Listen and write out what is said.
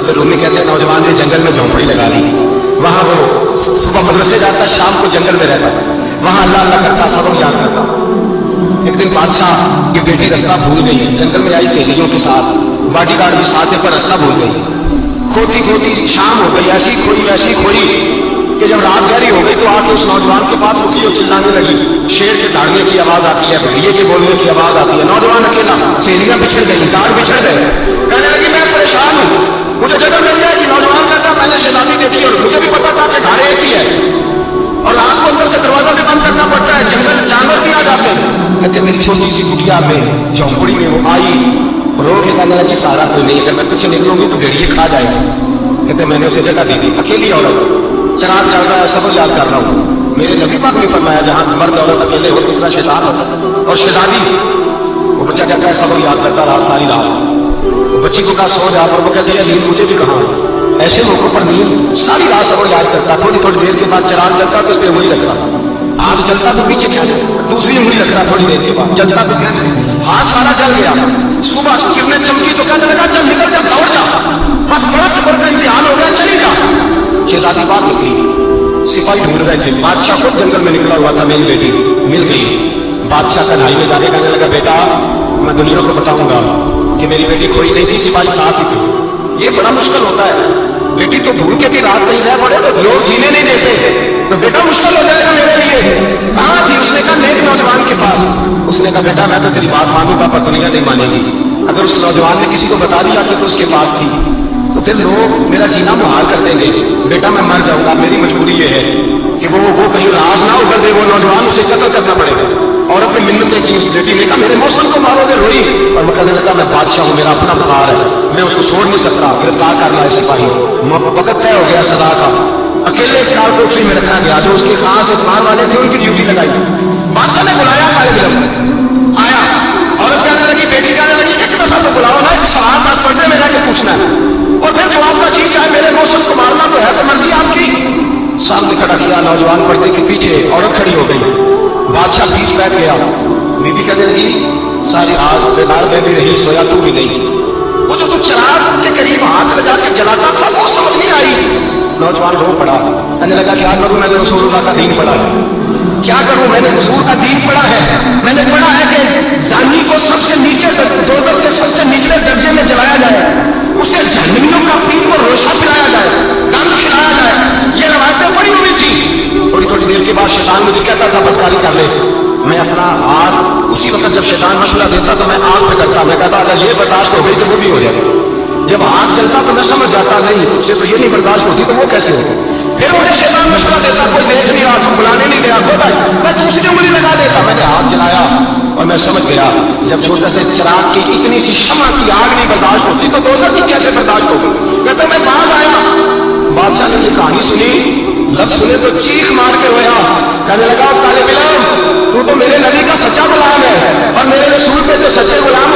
پھر رومی کہتے ہیں نوجوان نے جنگل میں جھونپڑی لگا لی، وہاں وہ صبح مدرسے جاتا، شام کو جنگل میں رہتا، وہاں اللہ اللہ کرتا، سبق یاد کرتا۔ ایک دن بادشاہ کی بیٹی رستہ بھول گئی، جنگل میں آئی سہیلیوں کے ساتھ، باڈی گارڈ بھی ساتھ ہے، پر رستہ بھول گئی۔ کھوتی کھوتی شام ہو گئی، ایسی کھوئی ویسی کھوئی کہ جب رات گہری ہو گئی تو آ کے اس نوجوان کے پاس رکی اور چلانے لگی، شیر کے داڑنے کی آواز آتی ہے، بھیڑیے کے بولنے کی آواز آتی ہے۔ نوجوان اکیلا، سہیلیاں بچھڑ گئی، داڑ بچھڑ گئے، کہنے لگی میں پریشان ہوں، مجھے جگہ مل جائے گی۔ نوجوان کہتا میں نے شیطانی دیکھی اور مجھے بھی پتا تھا کہ گھر ایک ہی ہے اور رات کو اندر سے دروازہ بھی بند کرنا پڑتا ہے، جنگل جانور بھی آ جاتے ہیں۔ کہتے میری چھوٹی سی کٹیا میں جھونپڑی میں وہ آئی، رو کے کہنے لگی سارا کوئی نہیں، اگر میں پیچھے نکلوں گی تو بھیڑیے کھا جائے گی۔ کہتے میں نے اسے جگہ دی تھی، اکیلی عورت، چراغ جل رہا ہے، سبق یاد کر رہا ہوں۔ میرے نبی پاک نے فرمایا جہاں مرد عورت اکیلے ہو تیسرا شیطان ہوتا ہے۔ اور شیطانی وہ بچہ کہتا ہے سبق یاد کرتا رہا ساری رات، وہ بچی کو کہا سو جا، پر وہ کہتی ہے نیند مجھے بھی کہاں۔ ایسے موقع پر نیند ساری رات سبق یاد کرتا، تھوڑی تھوڑی دیر کے بعد چراغ جلتا تو اس پہ انگلی رکھتا، ہاتھ جلتا تو پیچھے کھینچ، دوسری انگلی رکھتا، تھوڑی دیر کے بعد جلتا تو کھینچ، ہاتھ سارا جل گیا۔ صبح کرنیں چمکی تو کہنے لگا چل نکل جب دوڑ جا، بس برس بھر کا امتحان ہو گیا، چلی جا۔ شہزادی بات نکلی، سپاہی ڈھونڈ رہے تھے، بادشاہ خود جنگل میں نکلا ہوا تھا، میری بیٹی مل گئی۔ بادشاہ کڑھائی میں جانے کہنے لگا بیٹا میں دنیا کو بتاؤں گا کہ میری بیٹی کھوئی نہیں تھی، سپاہی ساتھ ہی تھی۔ یہ بڑا مشکل ہوتا ہے، بیٹی تو بھول کے بھی رات نہیں رہ پڑے تو لوگ جینے نہیں دیتے، تو بیٹا مشکل ہو جائے گا میرے لیے۔ کہاں تھی؟ اس نے کہا نیک نوجوان کے پاس۔ اس نے کہا بیٹا میں تو تیری بات مانوں گا پر دنیا نہیں مانے گی۔ اگر اس نوجوان نے کسی کو بتا دیا کہ تو اس کے پاس تھی تو پھر لوگ میرا جینا محال کر دیں گے، بیٹا میں مر جاؤں گا، میری مجبوری یہ ہے کہ وہ کہیں راز نہ اگل دے وہ نوجوان، اسے قتل کرنا پڑے گا۔ اور اپنی منتیں کی، اس بیٹی نے کہا میرے موسم کو مارو گے، روئی، اور وہ کہنے لگا میں بادشاہ ہوں، میرا اپنا بخار ہے، میں اس کو چھوڑ نہیں سکتا، گرفتار کرنا ہے سپاہی۔ وقت طے ہو گیا سزا کا، اکیلے کال کوٹری میں رکھا گیا، جو اس کے خاص اتوار والے تھے ان کی ڈیوٹی لگائی۔ بادشاہ نے بلایا طالب علم، آیا، عورت کہنے لگی، بیٹی کہنے لگی ایک دفعہ تو بلاؤ نا، ایک سوال بات پڑھنے میں رہ کے پوچھنا ہے، اور پھر جواب کا جی چاہے میرے موسم کو مارنا تو ہے تو مرضی آپ کی۔ سامنے کھڑا کیا، نوجوان پردے کے پیچھے عورت کھڑی ہو گئی، بادشاہ بیچ بیٹھ گیا۔ بی بی کہنے لگی ساری رات بیدار میں بھی رہی، سویا تو بھی نہیں، وہ جو تو چراغ کے قریب ہاتھ لگا کے جلاتا تھا وہ سمجھ نہیں آئی۔ نوجوان رو پڑا، کہنے لگا کیا کروں، میں نے رسول اللہ کا دین پڑھا ہے، کیا کروں، میں نے حضور کا دین پڑھا ہے، میں نے پڑھا ہے کہ زانی کو سب سے نیچے دوزخ کے سب سے نچلے درجے میں جلایا جائے، اسے جہنمیوں کا پیٹ پر روشہ پلایا جائے، گند کھلایا جائے، یہ روایتیں پڑھی ہوئی تھی۔ تھوڑی تھوڑی دیر کے بعد شیطان مجھے کہتا تھا بدکاری کر لے، میں اپنا ہاتھ اسی وقت جب شیطان مشورہ دیتا تو میں آگ پہ کرتا، میں کہتا اگر یہ برداشت ہو گئی تو وہ بھی ہو جائے، جب ہاتھ جلتا تو میں سمجھ جاتا نہیں تجھ سے تو یہ نہیں برداشت ہوتی تو وہ کیسے ہو۔ پھر مجھے شیطان مشورہ دیتا کوئی دیکھ نہیں رہا، تم بلانے نہیں گیا، ہوتا میں دوسری انگلی لگا دیتا، میں نے ہاتھ جلایا اور میں سمجھ گیا جب چھوٹے سے چراغ کی اتنی سی شمع کی آگ نہیں برداشت ہوتی تو دوزخ کی کیسے برداشت ہوگی۔ کہتا میں باز آیا، بادشاہ نے یہ کہانی سنی، لفظ سنے تو چیخ مار کے رویا، کہنے لگا طالب علم تو میرے نبی کا سچا غلام ہے اور میرے رسول پہ جو سچے غلام